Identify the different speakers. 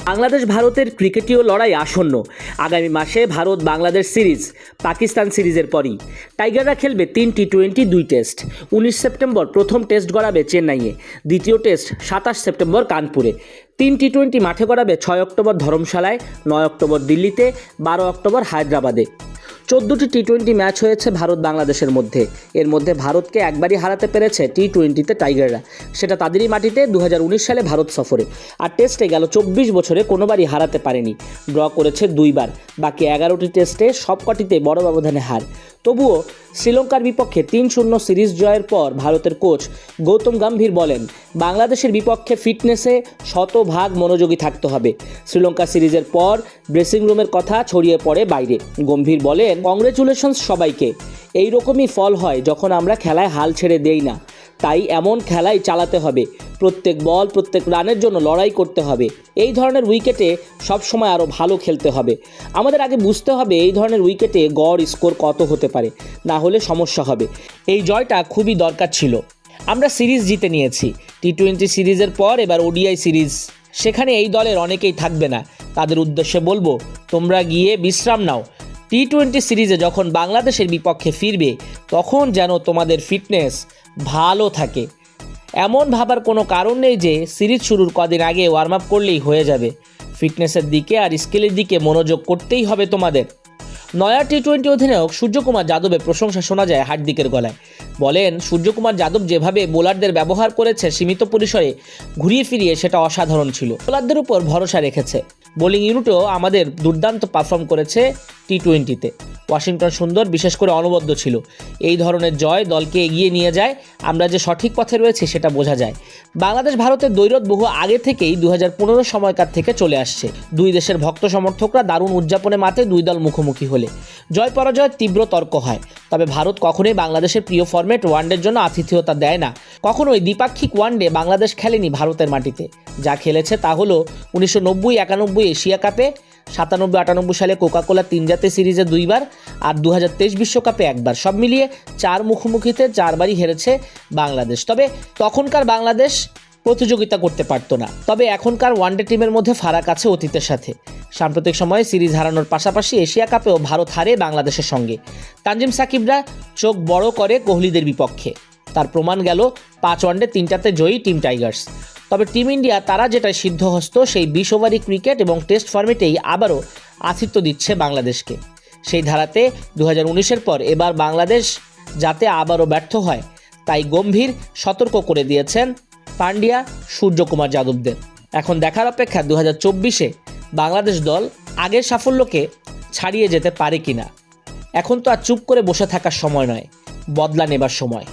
Speaker 1: বাংলাদেশ ভারতের ক্রিকেটীয় লড়াই আসন্ন। আগামী মাসে ভারত বাংলাদেশ সিরিজ, পাকিস্তান সিরিজের পরই টাইগাররা খেলবে 3 টি-20 2 টেস্ট। 19 সেপ্টেম্বর প্রথম টেস্ট গড়াবে চেন্নাইয়ে, দ্বিতীয় টেস্ট 27 সেপ্টেম্বর কানপুরে। 3 টি-20 মাঠে গড়াবে 6 অক্টোবর ধরমশালায়, 9 অক্টোবর দিল্লিতে, 12 অক্টোবর হায়দ্রাবাদে। 14টি টি-20 ম্যাচ হয়েছে ভারত বাংলাদেশের মধ্যে। এর মধ্যে ভারতকে একবারই হারাতে পেরেছে টি-20তে টাইগাররা, সেটা তাদেরই মাটিতে 2019 সালে ভারত সফরে। আর টেস্টে গেল 24 বছরে কোনোবারই হারাতে পারেনি। ড্র করেছে 2 বার, বাকি 11টি টেস্টে সবকটিতে বড় ব্যবধানে হার। তবুও শ্রীলঙ্কার বিপক্ষে 3-0 সিরিজ জয়ের পর ভারতের কোচ গৌতম গম্ভীর বলেন, বাংলাদেশের বিপক্ষে ফিটনেসে শতভাগ মনোযোগী থাকতে হবে। শ্রীলঙ্কা সিরিজের পর ড্রেসিং রুমের কথা ছড়িয়ে পড়ে বাইরে। গম্ভীর বলেন, কংগ্রেচুলেশনস সবাইকে। এই রকমই ফল হয় যখন আমরা খেলায় হাল ছেড়ে দেই না। তাই এমন খেলাই চালাতে হবে, প্রত্যেক বল প্রত্যেক রানের জন্য লড়াই করতে হবে। এই ধরনের উইকেটে সবসময় আরও ভালো খেলতে হবে। আমাদের আগে বুঝতে হবে এই ধরনের উইকেটে গড় স্কোর কত হতে পারে, না হলে সমস্যা হবে। এই জয়টা খুবই দরকার ছিল। আমরা সিরিজ জিতে নিয়েছি। টি-20 সিরিজের পর এবার ওডিআই সিরিজ, সেখানে এই দলের অনেকেই থাকবে না। তাদের উদ্দেশ্যে বলবো, তোমরা গিয়ে বিশ্রাম নাও। টি-20 সিরিজে যখন বাংলাদেশের বিপক্ষে ফিরবে তখন যেন তোমাদের ফিটনেস ভালো থাকে। এমন ভাবার কোনো কারণ নেই যে সিরিজ শুরুর কদিন আগে ওয়ার্ম আপ করলেই হয়ে যাবে। ফিটনেসের দিকে আর স্কিলের দিকে মনোযোগ করতেই হবে তোমাদের। নয়া টি-20 অধিনায়ক সূর্যকুমার যাদবের প্রশংসা শোনা যায় হার্দিকের গলায়। বলেন, সূর্যকুমার যাদব যেভাবে বোলারদের ব্যবহার করেছে সীমিত পরিসরে ঘুরিয়ে ফিরিয়ে, সেটা অসাধারণ ছিল। বোলারদের উপর ভরসা রেখেছে। বোলিং ইউনিটও আমাদের দুর্দান্ত পারফর্ম করেছে টি-20তে। ওয়াশিংটন সুন্দর, বিশেষ করে অনবদ্য ছিল। এই ধরনের জয় দলকে এগিয়ে নিয়ে যায়। আমরা যে সঠিক পথে রয়েছি সেটা বোঝা যায়। বাংলাদেশ ভারতের দ্বৈরথ বহু আগে থেকেই 2015 সময়কার থেকে চলে আসছে। দুই দেশের ভক্ত সমর্থকরা দারুণ উদযাপনে মাতে দুই দল মুখোমুখি হলে। জয় পরাজয়ের তীব্র তর্ক হয়। তবে ভারত কখনোই বাংলাদেশের প্রিয় ফরম্যাট ওয়ানডের জন্য আতিথেয়তা দেয় না। কখনোই দ্বিপাক্ষিক ওয়ানডে বাংলাদেশ খেলেনি ভারতের মাটিতে। যা খেলেছে তা হলো 1990-91 এশিয়া কাপে, 97-98 সালে কোকাকোলা 3 জাতীয় সিরিজে 2 বার, আর 2023 বিশ্বকাপে 1 বার। সব মিলিয়ে 4 মুখোমুখিতে 4 বারই হেরেছে বাংলাদেশ। তবে তখনকার বাংলাদেশ প্রতিযোগিতা করতে পারতো না। তবে এখনকার ওয়ানডে টিমের মধ্যে ফারাক আছে অতীতের সাথে। সাম্প্রতিক সময়ে সিরিজ হারানোর পাশাপাশি এশিয়া কাপেও ভারত হারে বাংলাদেশের সঙ্গে। তানজিম সাকিবরা চোখ বড় করে কোহলিদের বিপক্ষে। তার প্রমাণ গেল 5 ওয়ানডে 3টাতে জয়ী টিম টাইগার্স। তবে টিম ইন্ডিয়া তারা যেটা সিদ্ধহস্ত, সেই 20 ওভারি ক্রিকেট এবং টেস্ট ফরম্যাটেই আবারও আতিথ্য দিচ্ছে বাংলাদেশকে। সেই ধারাতে 2019-এর পর এবার বাংলাদেশ যাতে আবারও ব্যর্থ হয়, তাই গম্ভীর সতর্ক করে দিয়েছেন পান্ডিয়া, সূর্যকুমার যাদবদের। এখন দেখার অপেক্ষা 2024-এ বাংলাদেশ দল আগের সাফল্যকে ছাড়িয়ে যেতে পারে কিনা। এখন তো আর চুপ করে বসে থাকার সময় নয়, বদলা নেবার সময়।